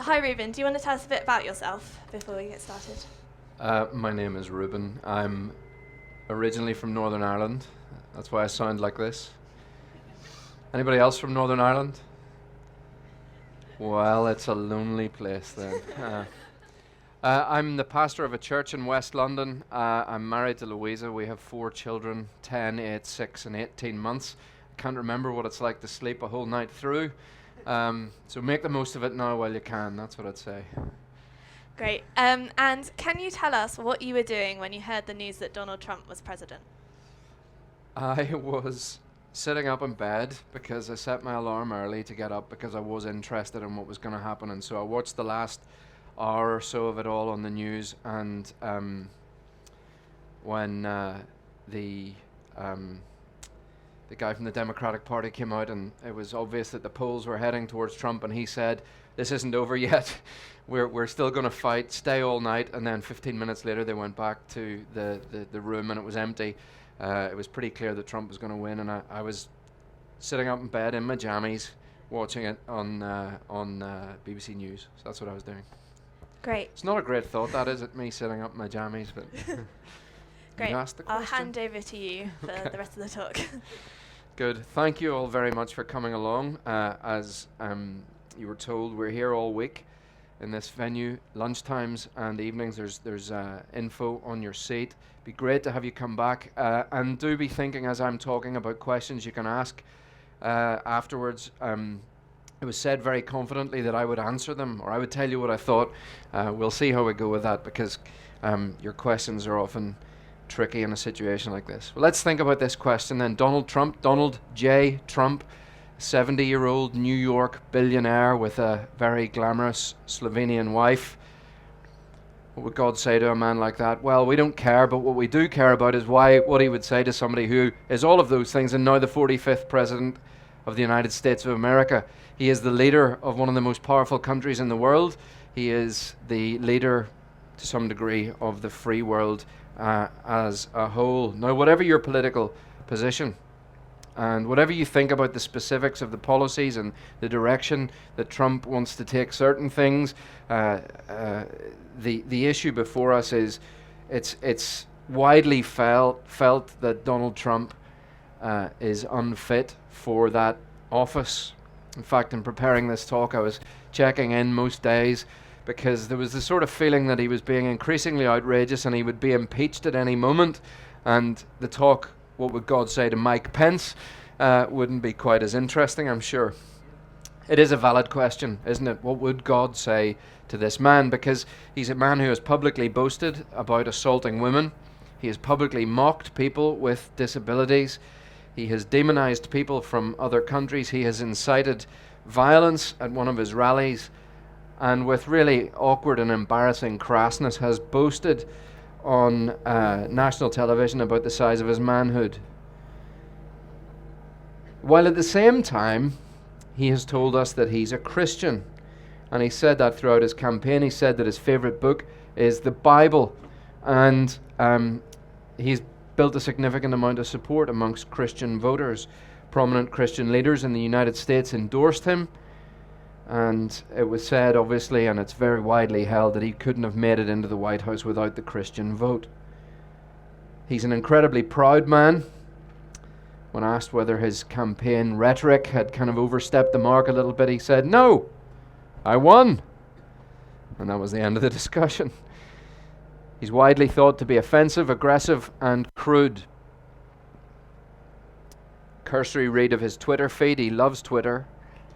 Hi Ruben, do you want to tell us a bit about yourself before we get started? My name is Ruben. I'm originally from Northern Ireland. That's why I sound like this. Anybody else from Northern Ireland? Well, it's a lonely place then. I'm the pastor of a church in West London. I'm married to Louisa. We have 4 children, 10, 8, 6 and 18 months. I can't remember what it's like to sleep a whole night through. So make the most of it now while you can. That's what I'd say. Great. And can you tell us what you were doing when you heard the news that Donald Trump was president? I was sitting up in bed because I set my alarm early to get up because I was interested in what was going to happen, and so I watched the last hour or so of it all on the news. And when the guy from the Democratic Party came out, and it was obvious that the polls were heading towards Trump, and he said, "This isn't over yet. We're still going to fight, stay all night." And then 15 minutes later, they went back to the room, and it was empty. It was pretty clear that Trump was going to win, and I was sitting up in bed in my jammies watching it on BBC News. So that's what I was doing. Great. It's not a great thought, that is it, me sitting up in my jammies, but Great. you asked the I'll question. hand over to you for Okay. the rest of the talk. Good. Thank you all very much for coming along. As you were told, we're here all week in this venue, lunchtimes and evenings. There's info on your seat. Be great to have you come back, and do be thinking as I'm talking about questions you can ask afterwards. It was said very confidently that I would answer them, or I would tell you what I thought. We'll see how we go with that, because your questions are often tricky in a situation like this. Well, let's think about this question then. Donald Trump, Donald J. Trump, 70-year-old New York billionaire with a very glamorous Slovenian wife. What would God say to a man like that? Well, we don't care, but what we do care about is what he would say to somebody who is all of those things and now the 45th President of the United States of America. He is the leader of one of the most powerful countries in the world. He is the leader, to some degree, of the free world as a whole. Now, whatever your political position, and whatever you think about the specifics of the policies and the direction that Trump wants to take certain things, the issue before us is it's widely felt that Donald Trump is unfit for that office. In fact, in preparing this talk, I was checking in most days because there was the sort of feeling that he was being increasingly outrageous and he would be impeached at any moment, and the talk, what would God say to Mike Pence, wouldn't be quite as interesting, I'm sure. It is a valid question, isn't it? What would God say to this man? Because he's a man who has publicly boasted about assaulting women. He has publicly mocked people with disabilities. He has demonized people from other countries. He has incited violence at one of his rallies, and with really awkward and embarrassing crassness has boasted on national television about the size of his manhood. While at the same time, he has told us that he's a Christian. And he said that throughout his campaign. He said that his favorite book is the Bible. And he's built a significant amount of support amongst Christian voters. Prominent Christian leaders in the United States endorsed him. And it was said, obviously, and it's very widely held, that he couldn't have made it into the White House without the Christian vote. He's an incredibly proud man. When asked whether his campaign rhetoric had kind of overstepped the mark a little bit, he said, "No, I won." And that was the end of the discussion. He's widely thought to be offensive, aggressive, and crude. Cursory read of his Twitter feed. He loves Twitter.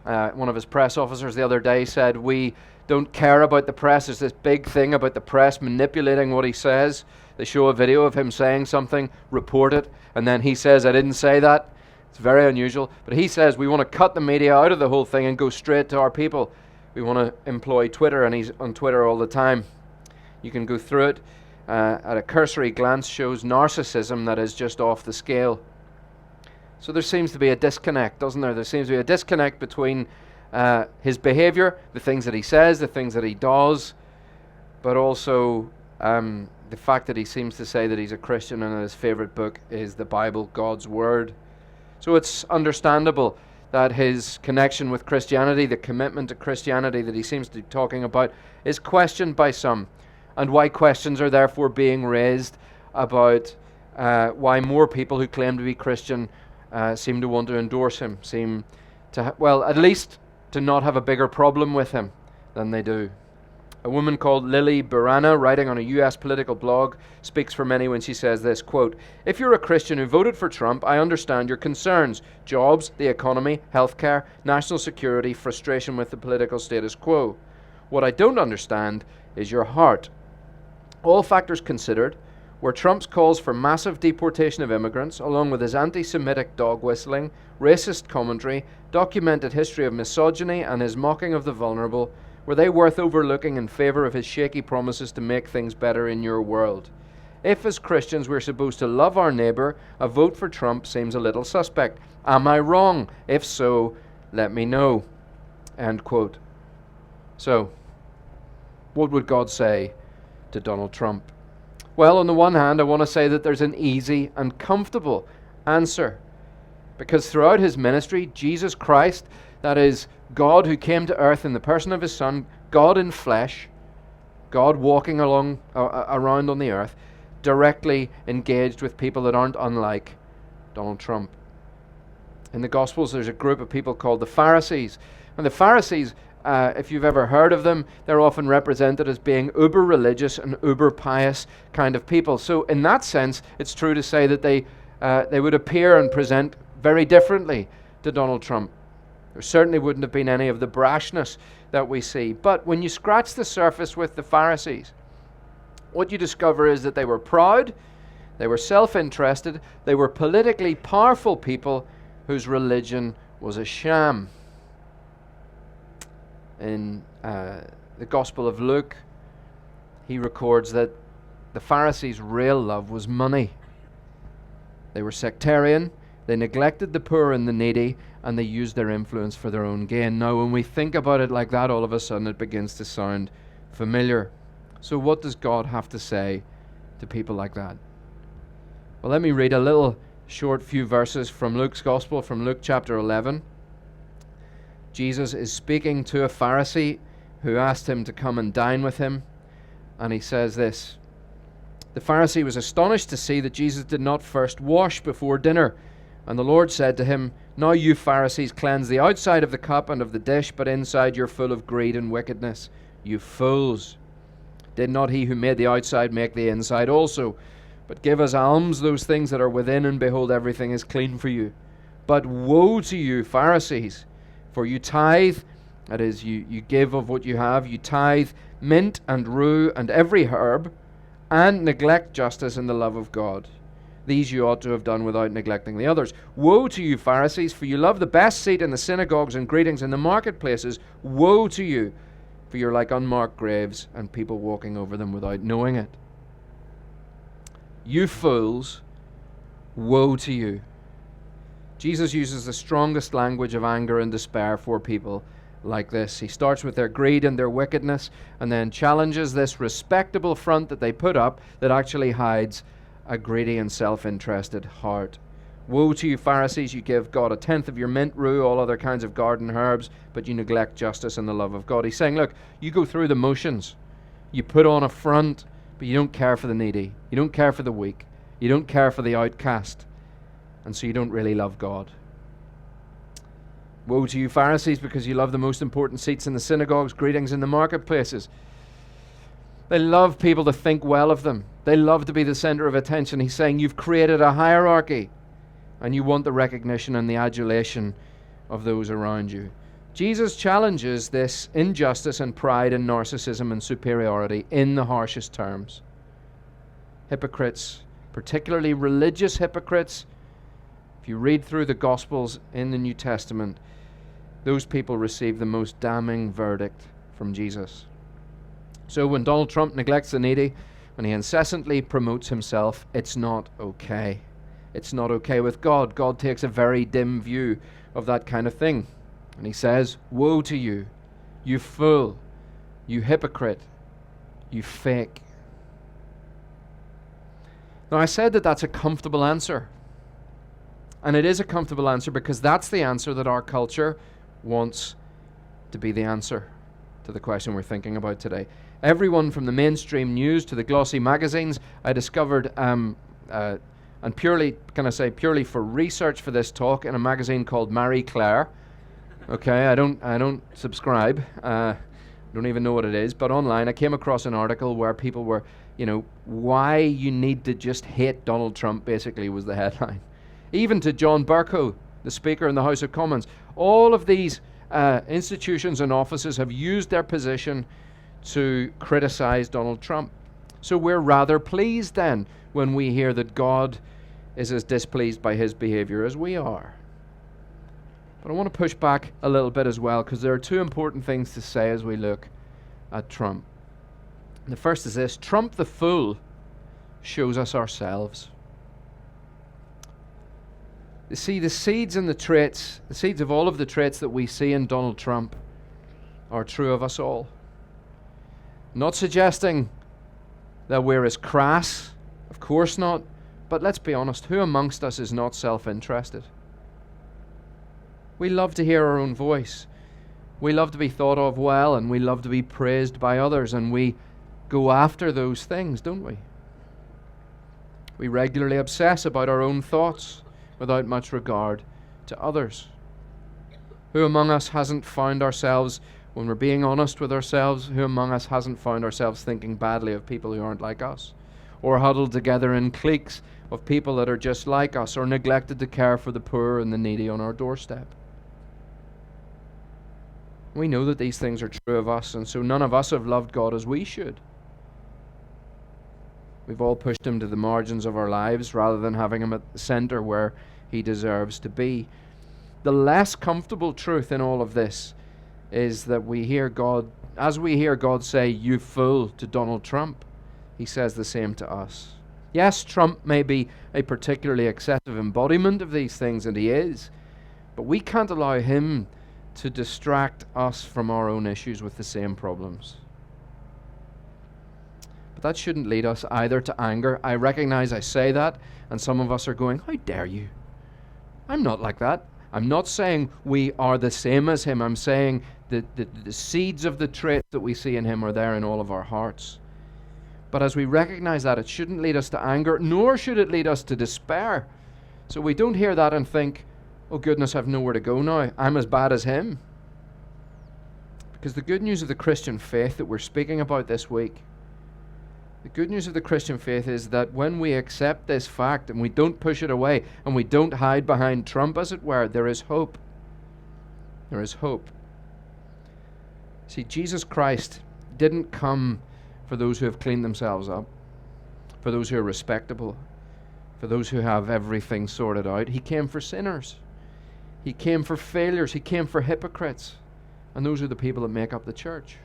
One of his press officers the other day said, "We don't care about the press. There's this big thing about the press manipulating what he says. They show a video of him saying something, report it, and then he says, 'I didn't say that.' It's very unusual. But he says, we want to cut the media out of the whole thing and go straight to our people. We want to employ Twitter," and he's on Twitter all the time. You can go through it. At a cursory glance, shows narcissism that is just off the scale. So there seems to be a disconnect, doesn't there? There seems to be a disconnect between his behavior, the things that he says, the things that he does, but also the fact that he seems to say that he's a Christian and that his favorite book is the Bible, God's Word. So it's understandable that his connection with Christianity, the commitment to Christianity that he seems to be talking about, is questioned by some, and why questions are therefore being raised about why more people who claim to be Christian seem to want to endorse him, seem to, at least to not have a bigger problem with him than they do. A woman called Lily Burana, writing on a US political blog, speaks for many when she says this, quote, "If you're a Christian who voted for Trump, I understand your concerns. Jobs, the economy, healthcare, national security, frustration with the political status quo. What I don't understand is your heart. All factors considered, were Trump's calls for massive deportation of immigrants, along with his anti-Semitic dog whistling, racist commentary, documented history of misogyny, and his mocking of the vulnerable, were they worth overlooking in favor of his shaky promises to make things better in your world? If as Christians we're supposed to love our neighbour, a vote for Trump seems a little suspect. Am I wrong? If so, let me know." End quote. So, what would God say to Donald Trump? Well, on the one hand, I want to say that there's an easy and comfortable answer. Because throughout his ministry, Jesus Christ, that is, God who came to earth in the person of his Son, God in flesh, God walking around on the earth, directly engaged with people that aren't unlike Donald Trump. In the Gospels, there's a group of people called the Pharisees. And the Pharisees, if you've ever heard of them, they're often represented as being uber religious and uber pious kind of people. So in that sense, it's true to say that they would appear and present very differently to Donald Trump. There certainly wouldn't have been any of the brashness that we see. But when you scratch the surface with the Pharisees, what you discover is that they were proud, they were self-interested, they were politically powerful people whose religion was a sham. In the Gospel of Luke, he records that the Pharisees' real love was money. They were sectarian, they neglected the poor and the needy, and they used their influence for their own gain. Now, when we think about it like that, all of a sudden it begins to sound familiar. So what does God have to say to people like that? Well, let me read a little short few verses from Luke's Gospel, from Luke chapter 11. Jesus is speaking to a Pharisee who asked him to come and dine with him, and he says this: "The Pharisee was astonished to see that Jesus did not first wash before dinner. And the Lord said to him, 'Now you Pharisees cleanse the outside of the cup and of the dish, but inside you're full of greed and wickedness. You fools! Did not he who made the outside make the inside also? But give as alms those things that are within, and behold, everything is clean for you. But woe to you, Pharisees! For you tithe,'" that is, you give of what you have, "you tithe mint and rue and every herb, and neglect justice and the love of God. These you ought to have done without neglecting the others. Woe to you, Pharisees, for you love the best seat in the synagogues and greetings in the marketplaces. Woe to you, for you're like unmarked graves, and people walking over them without knowing it. You fools, woe to you." Jesus uses the strongest language of anger and despair for people like this. He starts with their greed and their wickedness, and then challenges this respectable front that they put up that actually hides a greedy and self-interested heart. "Woe to you, Pharisees, you give God a tenth of your mint, rue, all other kinds of garden herbs, but you neglect justice and the love of God." He's saying, look, you go through the motions. You put on a front, but you don't care for the needy. You don't care for the weak. You don't care for the outcast. And so you don't really love God. "Woe to you, Pharisees, because you love the most important seats in the synagogues, greetings in the marketplaces." They love people to think well of them. They love to be the center of attention. He's saying you've created a hierarchy, and you want the recognition and the adulation of those around you. Jesus challenges this injustice and pride and narcissism and superiority in the harshest terms. Hypocrites, particularly religious hypocrites, if you read through the Gospels in the New Testament, those people receive the most damning verdict from Jesus. So when Donald Trump neglects the needy, when he incessantly promotes himself, it's not okay. It's not okay with God. God takes a very dim view of that kind of thing. And he says, "Woe to you, you fool, you hypocrite, you fake." Now, I said that that's a comfortable answer. And it is a comfortable answer because that's the answer that our culture wants to be the answer to the question we're thinking about today. Everyone from the mainstream news to the glossy magazines, I discovered, and purely for research for this talk, in a magazine called Marie Claire. Okay, I don't subscribe. Don't even know what it is. But online, I came across an article where people were, why you need to just hate Donald Trump, basically, was the headline. Even to John Bercow, the Speaker in the House of Commons. All of these institutions and offices have used their position to criticize Donald Trump. So we're rather pleased then when we hear that God is as displeased by his behavior as we are. But I want to push back a little bit as well, because there are two important things to say as we look at Trump. The first is this: Trump the fool shows us ourselves. You see, the seeds and the traits, the seeds of all of the traits that we see in Donald Trump are true of us all. Not suggesting that we're as crass, of course not, but let's be honest, who amongst us is not self-interested? We love to hear our own voice. We love to be thought of well, and we love to be praised by others, and we go after those things, don't we? We regularly obsess about our own thoughts without much regard to others. Who among us hasn't found ourselves, when we're being honest with ourselves, who among us hasn't found ourselves thinking badly of people who aren't like us? Or huddled together in cliques of people that are just like us, or neglected to care for the poor and the needy on our doorstep? We know that these things are true of us, and so none of us have loved God as we should. We've all pushed him to the margins of our lives rather than having him at the center where he deserves to be. The less comfortable truth in all of this is that we hear God, as we hear God say, "You fool," to Donald Trump, he says the same to us. Yes, Trump may be a particularly excessive embodiment of these things, and he is, but we can't allow him to distract us from our own issues with the same problems. But that shouldn't lead us either to anger. I recognize I say that, and some of us are going, "How dare you? I'm not like that." I'm not saying we are the same as him. I'm saying that the seeds of the traits that we see in him are there in all of our hearts. But as we recognize that, it shouldn't lead us to anger, nor should it lead us to despair. So we don't hear that and think, "Oh goodness, I've nowhere to go now. I'm as bad as him." Because the good news of the Christian faith that we're speaking about this week, the good news of the Christian faith is that when we accept this fact and we don't push it away and we don't hide behind Trump, as it were, there is hope. There is hope. See, Jesus Christ didn't come for those who have cleaned themselves up, for those who are respectable, for those who have everything sorted out. He came for sinners. He came for failures. He came for hypocrites. And those are the people that make up the church.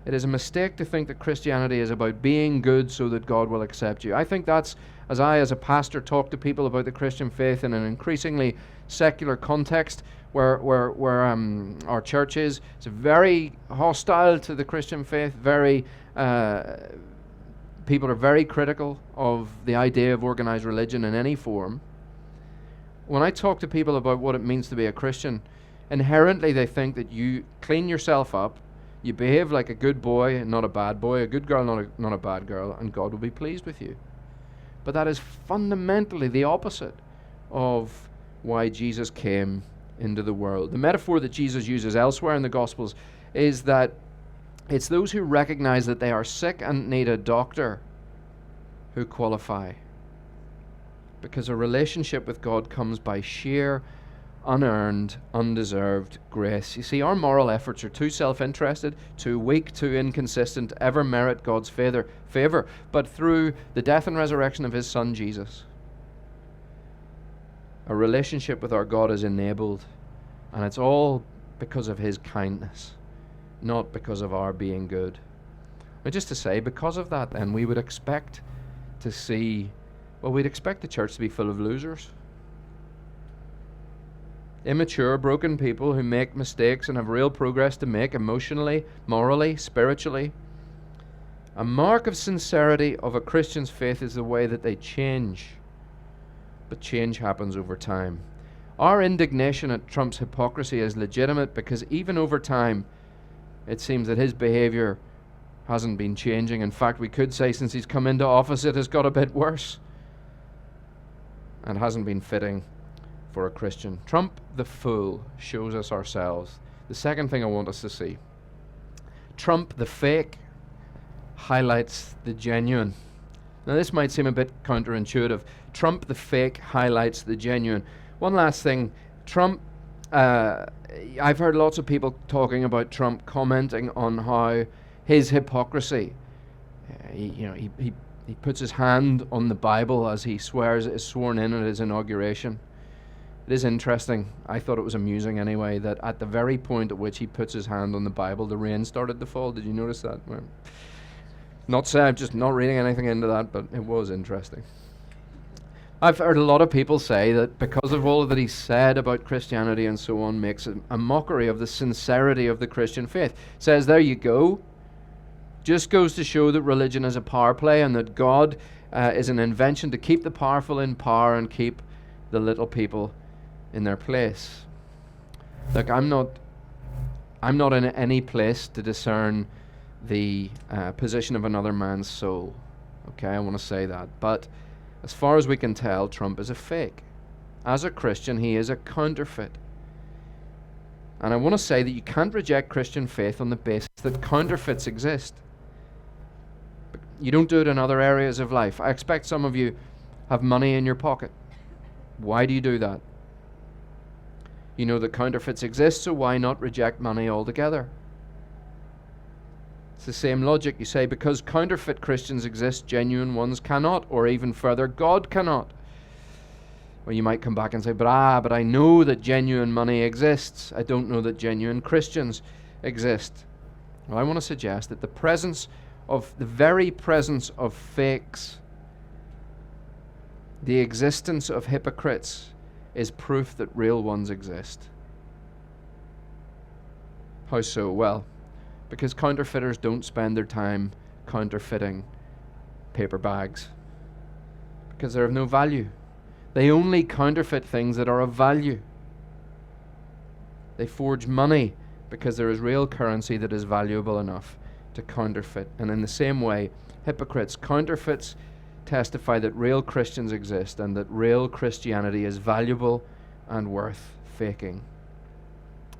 It is a mistake to think that Christianity is about being good so that God will accept you. I think that's, as a pastor, talk to people about the Christian faith in an increasingly secular context where our church is. It's very hostile to the Christian faith. People are very critical of the idea of organized religion in any form. When I talk to people about what it means to be a Christian, inherently they think that you clean yourself up, you behave like a good boy and not a bad boy, a good girl, not a bad girl, and God will be pleased with you. But that is fundamentally the opposite of why Jesus came into the world. The metaphor that Jesus uses elsewhere in the Gospels is that it's those who recognize that they are sick and need a doctor who qualify. Because a relationship with God comes by sheer, unearned, undeserved grace. You see, our moral efforts are too self-interested, too weak, too inconsistent to ever merit God's favor, but through the death and resurrection of his Son, Jesus, a relationship with our God is enabled, and it's all because of his kindness, not because of our being good. But just to say, because of that, then, we would expect to see, we'd expect the church to be full of losers. Immature, broken people who make mistakes and have real progress to make emotionally, morally, spiritually. A mark of sincerity of a Christian's faith is the way that they change. but change happens over time. Our indignation at Trump's hypocrisy is legitimate because even over time, it seems that his behavior hasn't been changing. In fact, we could say since he's come into office, it has got a bit worse and hasn't been fitting for a Christian. Trump the fool shows us ourselves. The second thing I want us to see. Trump the fake highlights the genuine. Now this might seem a bit counterintuitive. Trump the fake highlights the genuine. One last thing. Trump, I've heard lots of people talking about Trump, commenting on how his hypocrisy, he puts his hand on the Bible as he is sworn in at his inauguration. It is interesting. I thought it was amusing anyway that at the very point at which he puts his hand on the Bible, the rain started to fall. Did you notice that? Well, I'm just not reading anything into that, but it was interesting. I've heard a lot of people say that because of all that he said about Christianity and so on, makes a mockery of the sincerity of the Christian faith. Says, there you go. Just goes to show that religion is a power play and that God is an invention to keep the powerful in power and keep the little people in their place. Look, I'm not in any place to discern the position of another man's soul. Okay, I want to say that. But as far as we can tell, Trump is a fake. As a Christian, he is a counterfeit. And I want to say that you can't reject Christian faith on the basis that counterfeits exist. You don't do it in other areas of life. I expect some of you have money in your pocket. Why do you do that? You know that counterfeits exist, so why not reject money altogether? It's the same logic. You say, because counterfeit Christians exist, genuine ones cannot, or even further, God cannot. Well, you might come back and say, but I know that genuine money exists. I don't know that genuine Christians exist. Well, I want to suggest that the very presence of fakes, the existence of hypocrites, is proof that real ones exist. How so? Well, because counterfeiters don't spend their time counterfeiting paper bags, because they're of no value. They only counterfeit things that are of value. They forge money because there is real currency that is valuable enough to counterfeit. And in the same way, hypocrites, counterfeits, testify that real Christians exist and that real Christianity is valuable and worth faking.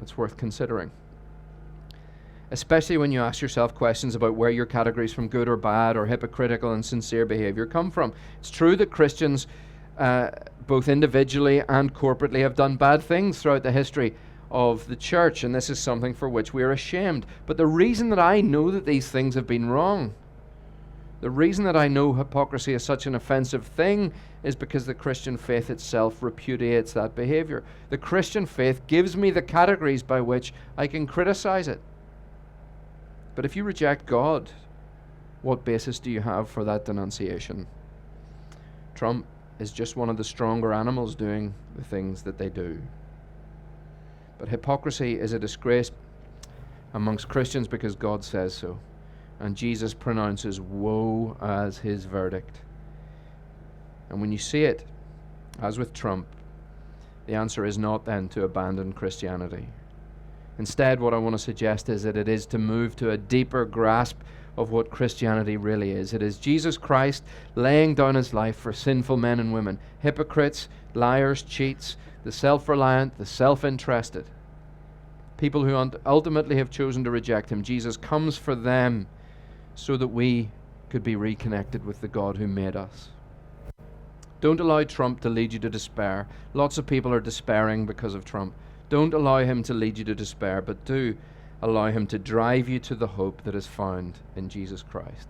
It's worth considering. Especially when you ask yourself questions about where your categories from good or bad or hypocritical and sincere behavior come from. It's true that Christians, both individually and corporately, have done bad things throughout the history of the church, and this is something for which we are ashamed. But the reason that I know that these things have been wrong, the reason that I know hypocrisy is such an offensive thing, is because the Christian faith itself repudiates that behavior. The Christian faith gives me the categories by which I can criticize it. But if you reject God, what basis do you have for that denunciation? Trump is just one of the stronger animals doing the things that they do. But hypocrisy is a disgrace amongst Christians because God says so. And Jesus pronounces woe as his verdict. And when you see it, as with Trump, the answer is not then to abandon Christianity. Instead, what I want to suggest is that it is to move to a deeper grasp of what Christianity really is. It is Jesus Christ laying down his life for sinful men and women, hypocrites, liars, cheats, the self-reliant, the self-interested, people who ultimately have chosen to reject him. Jesus comes for them so that we could be reconnected with the God who made us. Don't allow Trump to lead you to despair. Lots of people are despairing because of Trump. Don't allow him to lead you to despair, but do allow him to drive you to the hope that is found in Jesus Christ.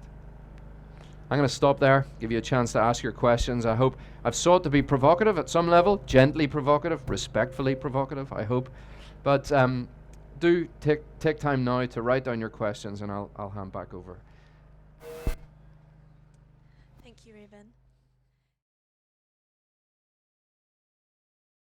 I'm going to stop there, give you a chance to ask your questions. I hope I've sought to be provocative at some level, gently provocative, respectfully provocative, I hope. But do take time now to write down your questions, and I'll hand back over. Thank you, Reuben.